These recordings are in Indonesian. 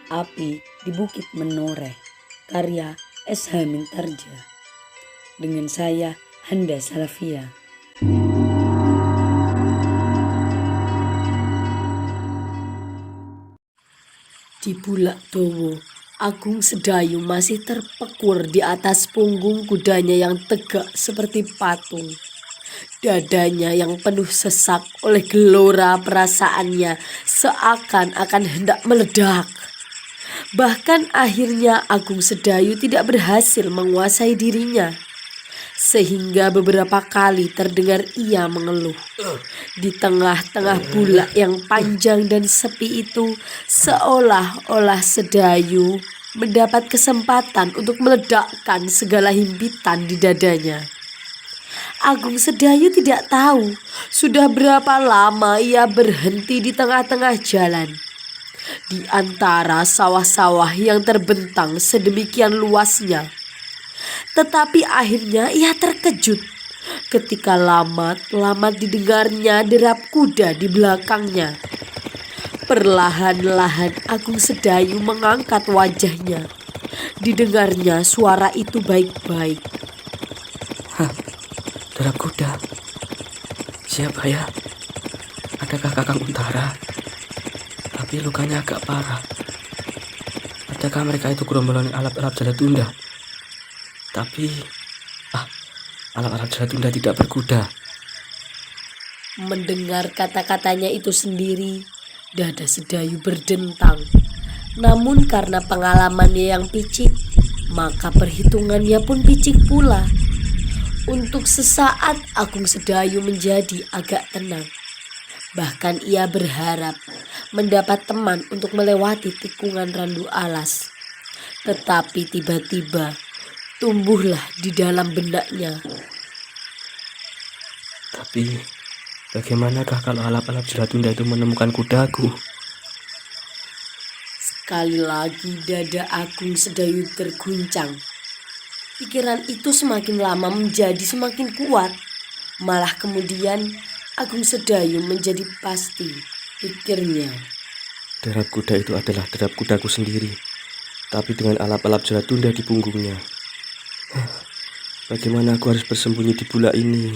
Api di Bukit Menoreh, karya S.H. Mintarja. Dengan saya, Handa Salafia. Di Bulak Dowo, Agung Sedayu masih terpekur di atas punggung kudanya yang tegak seperti patung. Dadanya yang penuh sesak oleh gelora perasaannya seakan-akan hendak meledak. Bahkan akhirnya Agung Sedayu tidak berhasil menguasai dirinya. Sehingga beberapa kali terdengar ia mengeluh. Di tengah-tengah bulak yang panjang dan sepi itu, seolah-olah Sedayu mendapat kesempatan untuk meledakkan segala himpitan di dadanya. Agung Sedayu tidak tahu sudah berapa lama ia berhenti di tengah-tengah jalan. Di antara sawah-sawah yang terbentang sedemikian luasnya. Tetapi akhirnya ia terkejut ketika lamat-lamat didengarnya derap kuda di belakangnya. Perlahan-lahan Agung Sedayu mengangkat wajahnya. Didengarnya suara itu baik-baik. Derap kuda. Siapa ya? Adakah Kakang Untara? Tapi lukanya agak parah. Adakah mereka itu gerombolan alap-alap Jalatunda? Tapi alap-alap Jalatunda tidak berkuda. Mendengar kata-katanya itu sendiri, dada Sedayu berdentang. Namun karena pengalamannya yang picik, maka perhitungannya pun picik pula. Untuk sesaat Agung Sedayu menjadi agak tenang. Bahkan ia berharap mendapat teman untuk melewati tikungan randu alas. Tetapi tiba-tiba tumbuhlah di dalam benaknya. Tapi bagaimanakah kalau alap-alap Jalatunda itu menemukan kudaku? Sekali lagi dada Agung Sedayu terguncang. Pikiran itu semakin lama menjadi semakin kuat. Malah kemudian Agung Sedayu menjadi pasti, pikirnya. Derap kuda itu adalah derap kudaku sendiri, tapi dengan alap-alap Jalatunda di punggungnya. Bagaimana aku harus bersembunyi di bulak ini?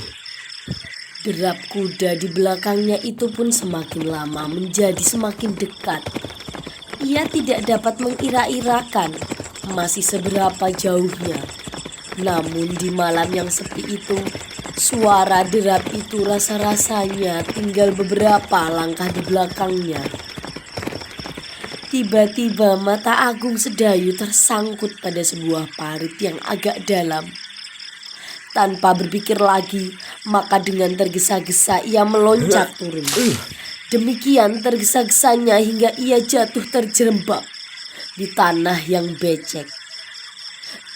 Derap kuda di belakangnya itu pun semakin lama menjadi semakin dekat. Ia tidak dapat mengira-irakan masih seberapa jauhnya. Namun di malam yang sepi itu, suara derap itu rasa-rasanya tinggal beberapa langkah di belakangnya. Tiba-tiba mata Agung Sedayu tersangkut pada sebuah parit yang agak dalam. Tanpa berpikir lagi, maka dengan tergesa-gesa ia meloncat turun. Demikian tergesa-gesanya hingga ia jatuh terjerembab di tanah yang becek.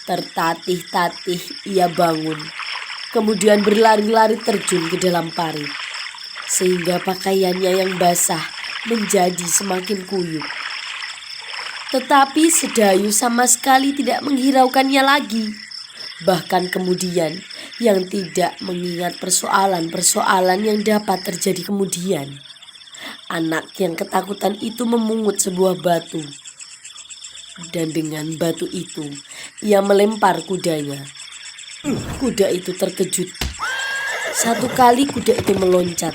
Tertatih-tatih ia bangun, kemudian berlari-lari terjun ke dalam parit, sehingga pakaiannya yang basah menjadi semakin kuyup. Tetapi Sedayu sama sekali tidak menghiraukannya lagi. Bahkan kemudian yang tidak mengingat persoalan-persoalan yang dapat terjadi kemudian. Anak yang ketakutan itu memungut sebuah batu. Dan dengan batu itu ia melempar kudanya. Kuda itu terkejut. Satu kali kuda itu meloncat,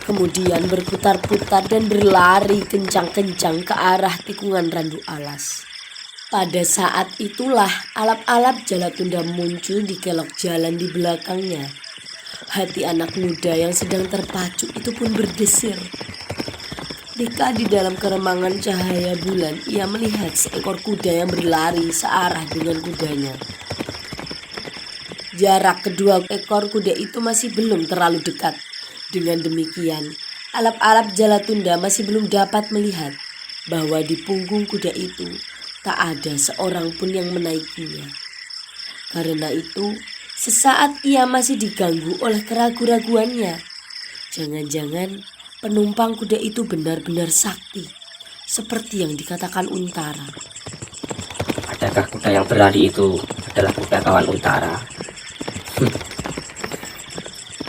kemudian berputar-putar dan berlari kencang-kencang ke arah tikungan randu alas. Pada saat itulah alap-alap Jalatunda muncul di kelok jalan di belakangnya. Hati anak muda yang sedang terpacu itu pun berdesir. Ketika di dalam keremangan cahaya bulan, ia melihat seekor kuda yang berlari searah dengan kudanya. Jarak kedua ekor kuda itu masih belum terlalu dekat. Dengan demikian, alap-alap Jalatunda masih belum dapat melihat bahwa di punggung kuda itu tak ada seorang pun yang menaikinya. Karena itu, sesaat ia masih diganggu oleh keraguan-raguannya. Jangan-jangan penumpang kuda itu benar-benar sakti, seperti yang dikatakan Untara. Adakah kuda yang berlari itu adalah kuda kawan Untara?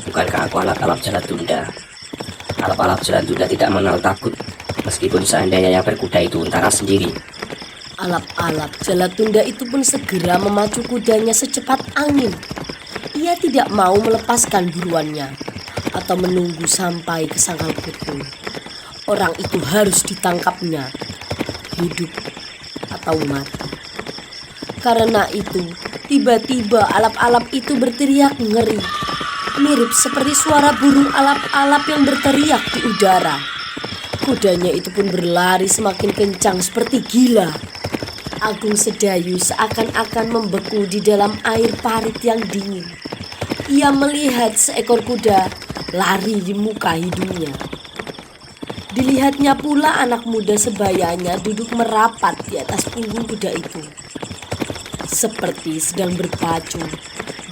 Bukankah aku alap-alap Jalatunda? Alap-alap Jalatunda tidak mengenal takut, meskipun seandainya yang berkuda itu Untara sendiri. Alap-alap Jalatunda itu pun segera memacu kudanya secepat angin. Ia tidak mau melepaskan buruannya atau menunggu sampai ke sangkal putung. Orang itu harus ditangkapnya, hidup atau mati. Karena itu, tiba-tiba alap-alap itu berteriak ngeri, mirip seperti suara burung alap-alap yang berteriak di udara. Kudanya itu pun berlari semakin kencang seperti gila. Agung Sedayu seakan-akan membeku di dalam air parit yang dingin. Ia melihat seekor kuda lari di muka hidungnya. Dilihatnya pula anak muda sebayanya duduk merapat di atas punggung kuda itu, seperti sedang berpacu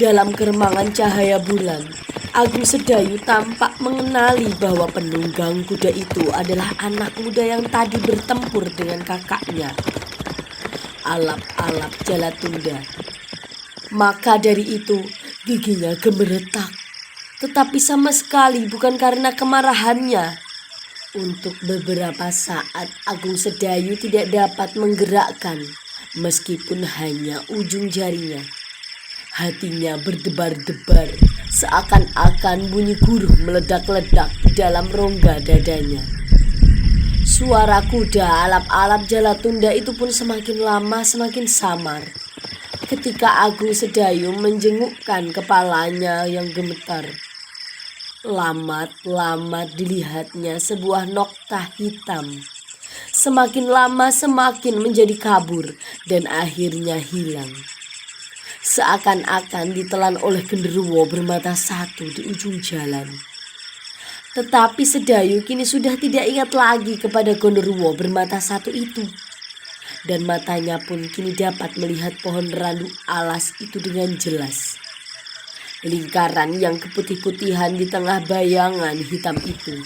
dalam keremangan cahaya bulan. Agung Sedayu tampak mengenali bahwa penunggang kuda itu adalah anak muda yang tadi bertempur dengan kakaknya, Alap-alap Jalatunda. Maka dari itu giginya gemeretak, tetapi sama sekali bukan karena kemarahannya. Untuk beberapa saat Agung Sedayu tidak dapat menggerakkan meskipun hanya ujung jarinya. Hatinya berdebar-debar, seakan-akan bunyi guruh meledak-ledak di dalam rongga dadanya. Suara kuda alap-alap Jalatunda itu pun semakin lama semakin samar ketika Agung Sedayu menjengukkan kepalanya yang gemetar. Lamat-lamat dilihatnya sebuah nokta hitam. Semakin lama semakin menjadi kabur dan akhirnya hilang. Seakan-akan ditelan oleh genderuwo bermata satu di ujung jalan. Tetapi Sedayu kini sudah tidak ingat lagi kepada genderuwo bermata satu itu. Dan matanya pun kini dapat melihat pohon randu alas itu dengan jelas. Lingkaran yang keputih-putihan di tengah bayangan hitam itu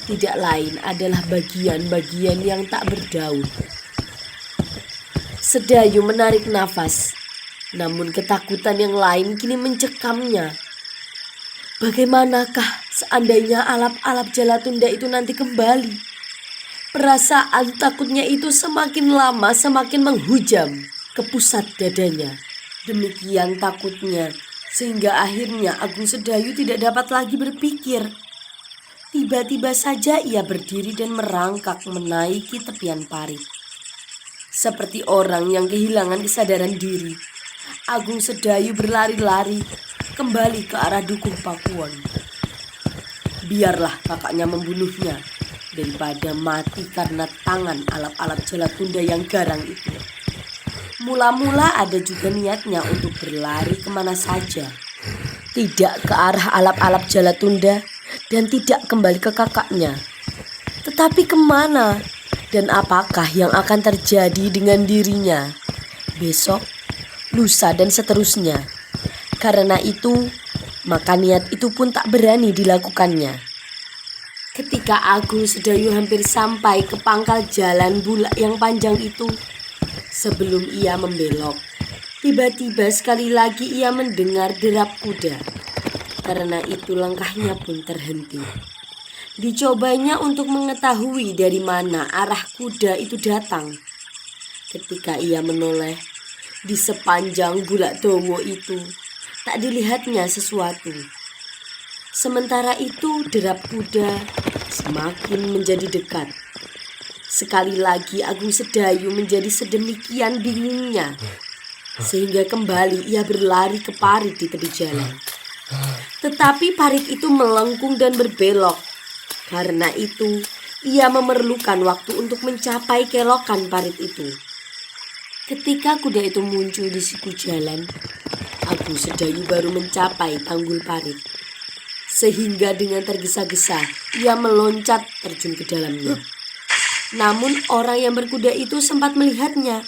tidak lain adalah bagian-bagian yang tak berdaun. Sedayu menarik nafas, namun ketakutan yang lain kini mencekamnya. Bagaimanakah seandainya alap-alap Jalatunda itu nanti kembali? Perasaan takutnya itu semakin lama semakin menghujam ke pusat dadanya. Demikian takutnya sehingga akhirnya Agung Sedayu tidak dapat lagi berpikir. Tiba-tiba saja ia berdiri dan merangkak menaiki tepian parit. Seperti orang yang kehilangan kesadaran diri, Agung Sedayu berlari-lari kembali ke arah Dukuh Pakuwon. Biarlah kakaknya membunuhnya daripada mati karena tangan alap-alap Jalatunda yang garang itu. Mula-mula ada juga niatnya untuk berlari kemana saja. Tidak ke arah alap-alap Jalatunda dan tidak kembali ke kakaknya. Tetapi kemana dan apakah yang akan terjadi dengan dirinya besok, lusa dan seterusnya. Karena itu, maka niat itu pun tak berani dilakukannya. Ketika Agung Sedayu hampir sampai ke pangkal jalan bulak yang panjang itu, sebelum ia membelok, tiba-tiba sekali lagi ia mendengar derap kuda. Karena itu langkahnya pun terhenti. Dicobanya untuk mengetahui dari mana arah kuda itu datang. Ketika ia menoleh, di sepanjang bulak dowo itu tak dilihatnya sesuatu. Sementara itu derap kuda semakin menjadi dekat. Sekali lagi Agung Sedayu menjadi sedemikian bingungnya, sehingga kembali ia berlari ke parit di tepi jalan. Tetapi parit itu melengkung dan berbelok. Karena itu ia memerlukan waktu untuk mencapai kelokan parit itu. Ketika kuda itu muncul di siku jalan, Agung Sedayu baru mencapai tanggul parit. Sehingga dengan tergesa-gesa ia meloncat terjun ke dalamnya. Namun orang yang berkuda itu sempat melihatnya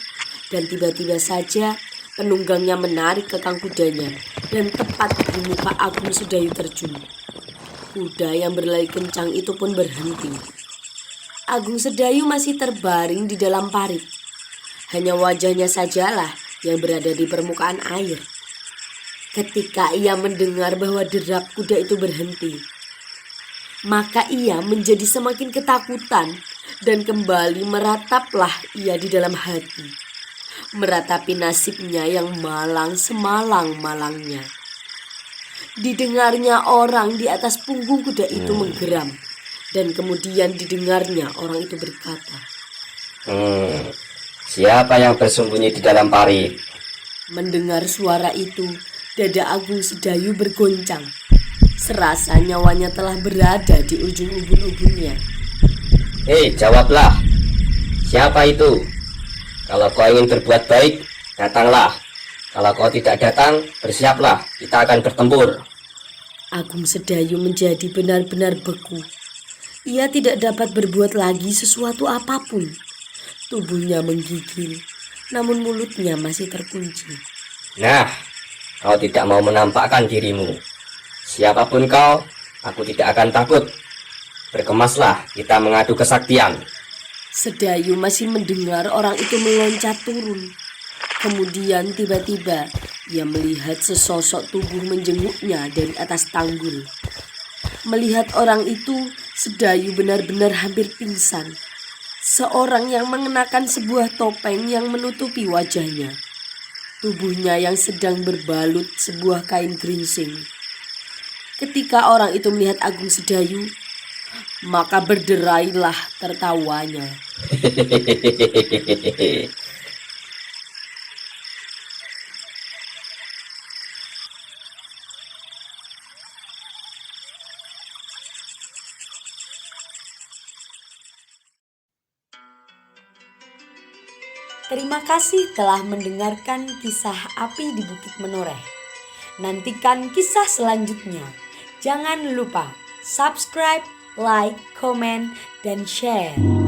dan tiba-tiba saja penunggangnya menarik kekang kudanya dan tepat di muka Agung Sedayu terjun. Kuda yang berlari kencang itu pun berhenti. Agung Sedayu masih terbaring di dalam parit. Hanya wajahnya sajalah yang berada di permukaan air. Ketika ia mendengar bahwa derap kuda itu berhenti, maka ia menjadi semakin ketakutan dan kembali merataplah ia di dalam hati. meratapi nasibnya yang malang semalang-malangnya. Didengarnya orang di atas punggung kuda itu menggeram, dan kemudian didengarnya orang itu berkata, Siapa yang bersembunyi di dalam parit? Mendengar suara itu, dada Agung Sedayu bergoncang. Serasa nyawanya telah berada di ujung ubun-ubunnya. Hei, jawablah. Siapa itu? Kalau kau ingin berbuat baik, datanglah. Kalau kau tidak datang, bersiaplah. Kita akan bertempur. Agung Sedayu menjadi benar-benar beku. Ia tidak dapat berbuat lagi sesuatu apapun. Tubuhnya menggigil, namun mulutnya masih terkunci. Nah, kau tidak mau menampakkan dirimu. Siapapun kau, aku tidak akan takut. Berkemaslah, kita mengadu kesaktian. Sedayu masih mendengar orang itu meloncat turun. Kemudian tiba-tiba ia melihat sesosok tubuh menjenguknya dari atas tanggul. Melihat orang itu, Sedayu benar-benar hampir pingsan. Seorang yang mengenakan sebuah topeng yang menutupi wajahnya. Tubuhnya yang sedang berbalut sebuah kain geringsing. Ketika orang itu melihat Agung Sedayu, maka berderailah tertawanya. Terima kasih telah mendengarkan kisah Api di Bukit Menoreh. Nantikan kisah selanjutnya. Jangan lupa subscribe, like, komen, dan share.